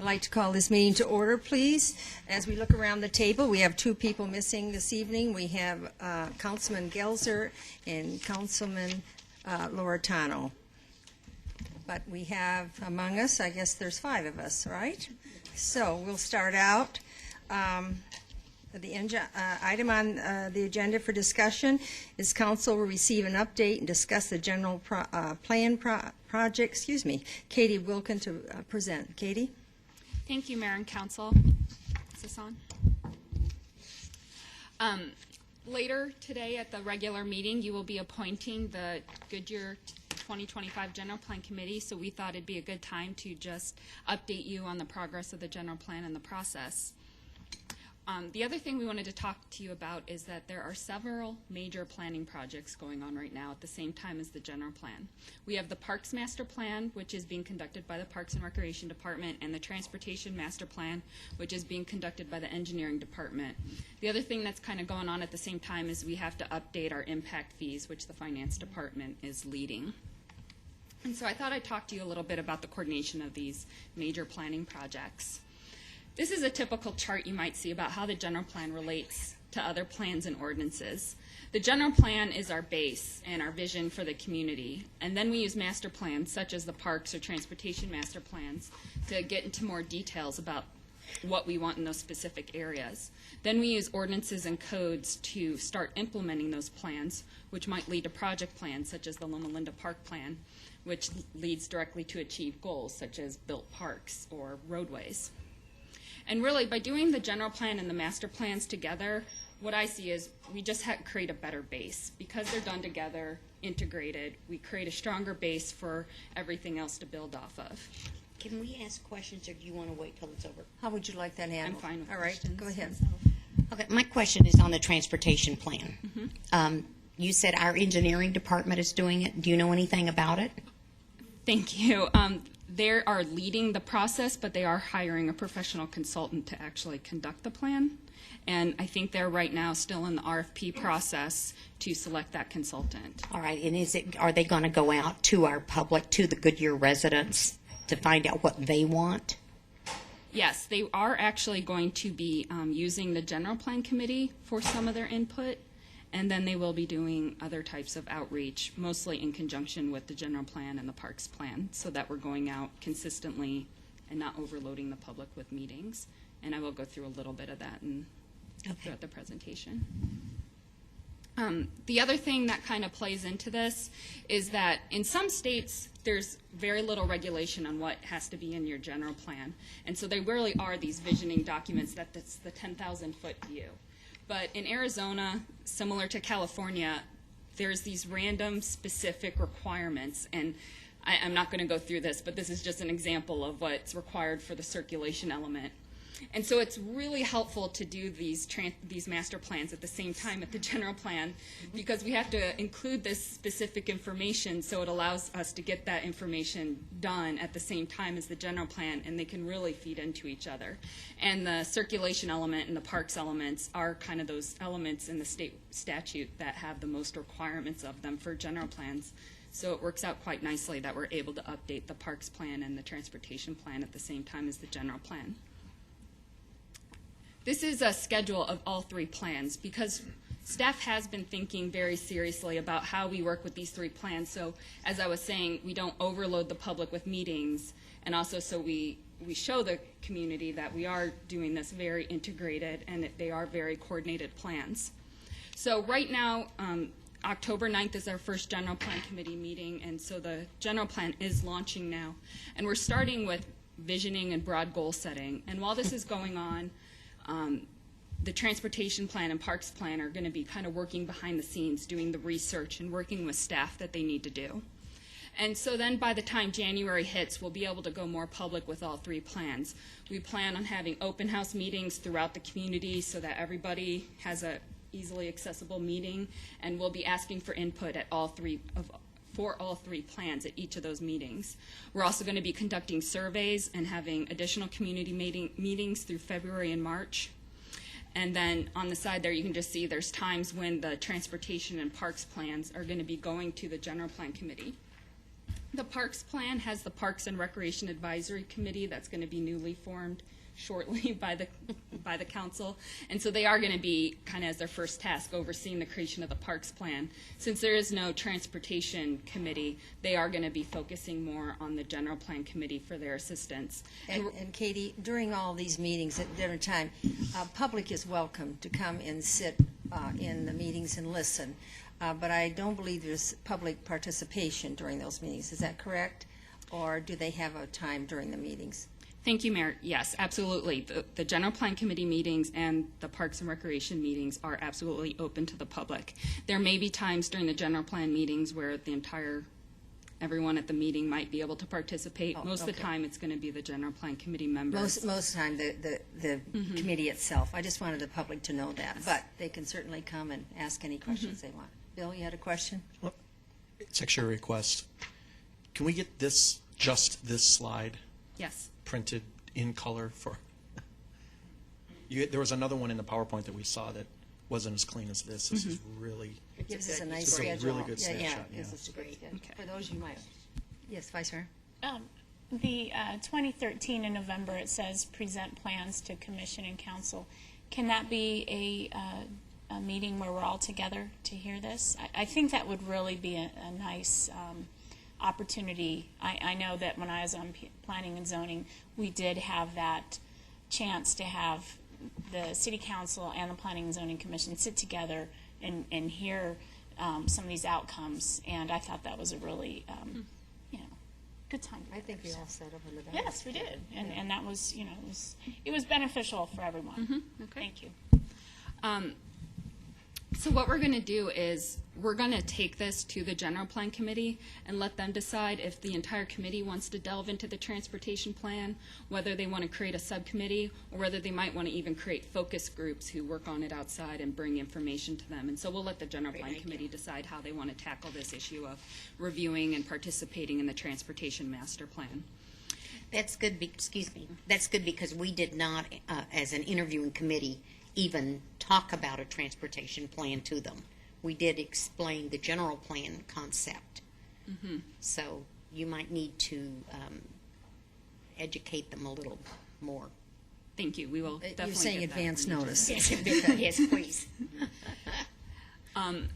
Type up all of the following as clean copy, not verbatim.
I'd like to call this meeting to order, please. As we look around the table, we have two people missing this evening. We have Councilman Gelser and Councilman Loretano. But we have among us, I guess there's 5 of us, right? So we'll start out. The item on the agenda for discussion is council will receive an update and discuss the general plan project. Excuse me. Katie Wilkin to present. Katie? Thank you, Mayor and Council. Is this on? Later today at the regular meeting, you will be appointing the Goodyear 2025 General Plan Committee, so we thought it'd be a good time to just update you on the progress of the general plan and the process. The other thing we wanted to talk to you about is that there are several major planning projects going on right now at the same time as the general plan. We have the Parks Master Plan, which is being conducted by the Parks and Recreation Department, and the Transportation Master Plan, which is being conducted by the Engineering Department. The other thing that's kind of going on at the same time is we have to update our impact fees, which the Finance Department is leading. And so I thought I'd talk to you a little bit about the coordination of these major planning projects. This is a typical chart you might see about how the general plan relates to other plans and ordinances. The general plan is our base and our vision for the community, and then we use master plans such as the parks or transportation master plans to get into more details about what we want in those specific areas. Then we use ordinances and codes to start implementing those plans, which might lead to project plans such as the Loma Linda Park Plan, which leads directly to achieve goals such as built parks or roadways. And really, by doing the general plan and the master plans together, what I see is we just create a better base. Because they're done together, integrated, we create a stronger base for everything else to build off of. Can we ask questions, or do you want to wait till it's over? How would you like that handled? I'm fine with All right, questions. go ahead. Okay, my question is on the transportation plan. You said our engineering department is doing it. Do you know anything about it? Thank you. They are leading the process, but they are hiring a professional consultant to actually conduct the plan. And I think they're right now still in the RFP process to select that consultant. All right, and are they going to go out to our public, to the Goodyear residents, to find out what they want? Yes, they are actually going to be using the general plan committee for some of their input. And then they will be doing other types of outreach, mostly in conjunction with the general plan and the parks plan, so that we're going out consistently and not overloading the public with meetings. And I will go through a little bit of that throughout the presentation. The other thing that kind of plays into this is that in some states, there's very little regulation on what has to be in your general plan. And so they really are these visioning documents that's the 10,000-foot view. But in Arizona, similar to California, there's these random specific requirements. And I'm not going to go through this, but this is just an example of what's required for the circulation element. And so it's really helpful to do these master plans at the same time at the general plan, because we have to include this specific information, so it allows us to get that information done at the same time as the general plan, and they can really feed into each other. And the circulation element and the parks elements are kind of those elements in the state statute that have the most requirements of them for general plans. So it works out quite nicely that we're able to update the parks plan and the transportation plan at the same time as the general plan. This is a schedule of all 3 plans, because staff has been thinking very seriously about how we work with these 3 plans. So as I was saying, we don't overload the public with meetings, and also so we show the community that we are doing this very integrated and that they are very coordinated plans. So right now, October 9th is our first general plan committee meeting, and so the general plan is launching now. And we're starting with visioning and broad goal setting. And while this is going on, the transportation plan and parks plan are going to be kind of working behind the scenes, doing the research and working with staff that they need to do. And so then by the time January hits, we'll be able to go more public with all 3 plans. We plan on having open house meetings throughout the community so that everybody has a easily accessible meeting, and we'll be asking for input at for all 3 plans at each of those meetings. We're also going to be conducting surveys and having additional community meetings through February and March. And then on the side there, you can just see there's times when the transportation and parks plans are going to be going to the general plan committee. The Parks Plan has the Parks and Recreation Advisory Committee that's going to be newly formed shortly by the council. And so they are going to be kind of as their first task overseeing the creation of the Parks Plan. Since there is no Transportation Committee, they are going to be focusing more on the General Plan Committee for their assistance. And Katie, during all these meetings at dinner time, public is welcome to come and sit in the meetings and listen. But I don't believe there's public participation during those meetings. Is that correct? Or do they have a time during the meetings? Thank you, Mayor. Yes, absolutely. The General Plan Committee meetings and the Parks and Recreation meetings are absolutely open to the public. There may be times during the General Plan meetings where everyone at the meeting might be able to participate. Most of the time, it's going to be the General Plan Committee members. Most of the time, the committee itself. I just wanted the public to know that. But they can certainly come and ask any questions they want. Bill, you had a question? Well, it's actually a request. Can we get just this slide Yes. printed in color for? There was another one in the PowerPoint that we saw that wasn't as clean as this. This is really. It gives us a nice It's a schedule. really good snapshot, Yeah, yeah. gives us a great schedule. Okay. For those you might. Yes, Vice Mayor. The 2013 in November, it says present plans to commission and council. Can that be a meeting where we're all together to hear this? I think that would really be a nice opportunity. I know that when I was on planning and zoning, we did have that chance to have the city council and the planning and zoning commission sit together and hear some of these outcomes. And I thought that was a really, good time. I think we all set up in the back. Yes, we did, and that was, it was beneficial for everyone. Okay. Thank you. So what we're going to do is we're going to take this to the General Plan Committee and let them decide if the entire committee wants to delve into the transportation plan, whether they want to create a subcommittee, or whether they might want to even create focus groups who work on it outside and bring information to them. And so we'll let the General Plan Committee decide how they want to tackle this issue of reviewing and participating in the Transportation Master Plan. That's good, that's good because we did not, as an interviewing committee, even talk about a transportation plan to them. We did explain the general plan concept. So you might need to educate them a little more. Thank you. We will definitely You're saying get that advance information. notice. Yes, please.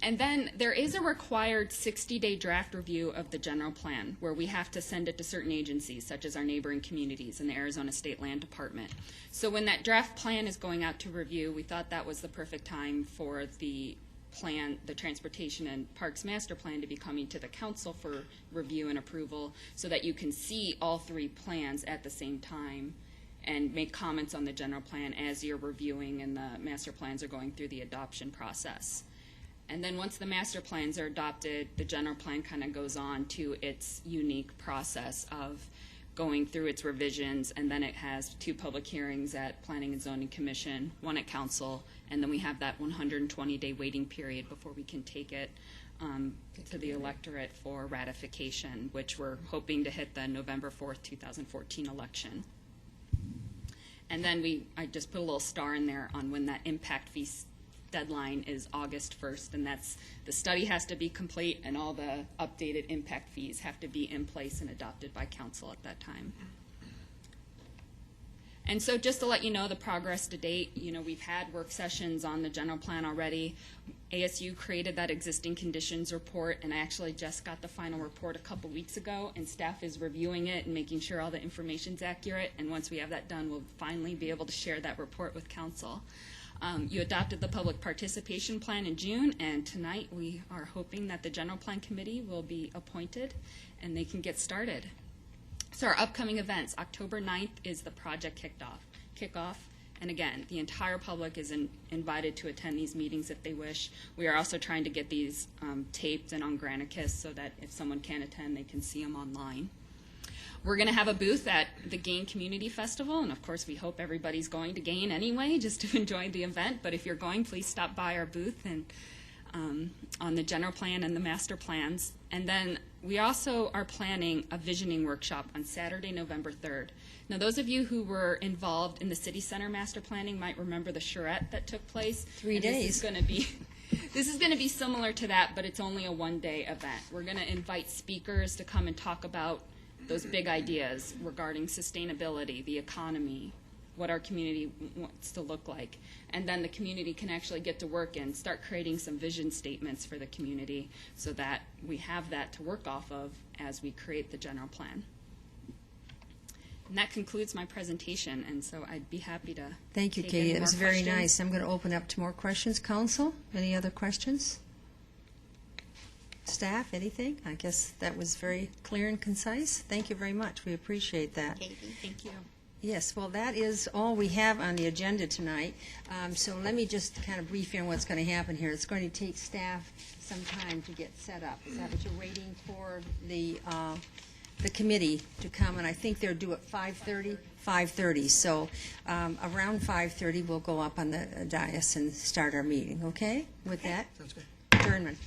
And then there is a required 60-day draft review of the general plan where we have to send it to certain agencies, such as our neighboring communities and the Arizona State Land Department. So when that draft plan is going out to review, we thought that was the perfect time for the plan, the Transportation and Parks Master Plan, to be coming to the council for review and approval so that you can see all three plans at the same time and make comments on the general plan as you're reviewing and the master plans are going through the adoption process. And then once the master plans are adopted, the general plan kind of goes on to its unique process of going through its revisions, and then it has 2 public hearings at Planning and Zoning Commission, 1 at Council, and then we have that 120-day waiting period before we can take it to the electorate for ratification, which we're hoping to hit the November 4th, 2014 election. And then I just put a little star in there on when that impact fee deadline is August 1st, and that's the study has to be complete and all the updated impact fees have to be in place and adopted by council at that time. And so just to let you know the progress to date, we've had work sessions on the general plan already. ASU created that existing conditions report, and I actually just got the final report a couple weeks ago, and staff is reviewing it and making sure all the information's accurate, and once we have that done, we'll finally be able to share that report with council. You adopted the public participation plan in June, and tonight we are hoping that the General Plan Committee will be appointed and they can get started. So our upcoming events, October 9th is the project kickoff. And again, the entire public is invited to attend these meetings if they wish. We are also trying to get these taped and on Granicus so that if someone can't attend, they can see them online. We're going to have a booth at the Gain Community Festival, and of course we hope everybody's going to Gain anyway, just to enjoy the event. But if you're going, please stop by our booth and on the general plan and the master plans. And then we also are planning a visioning workshop on Saturday, November 3rd. Now, those of you who were involved in the City Center master planning might remember the charrette that took place. 3 And days. This is going to be This is going to be similar to that, but it's only a one-day event. We're going to invite speakers to come and talk about those big ideas regarding sustainability, the economy, what our community wants to look like. And then the community can actually get to work and start creating some vision statements for the community so that we have that to work off of as we create the general plan. And that concludes my presentation, and so I'd be happy to Thank you, take Katie. any That was more very questions. nice. I'm going to open up to more questions. Council, any other questions? Staff, anything? I guess that was very clear and concise. Thank you very much. We appreciate that. Katie? Thank you. Yes, well, that is all we have on the agenda tonight. So let me just kind of brief you on what's going to happen here. It's going to take staff some time to get set up. Is that what you're waiting for the committee to come? And I think they're due at 5:30? 5:30. So around 5:30, we'll go up on the dais and start our meeting, okay? With that, Sounds good. adjournment.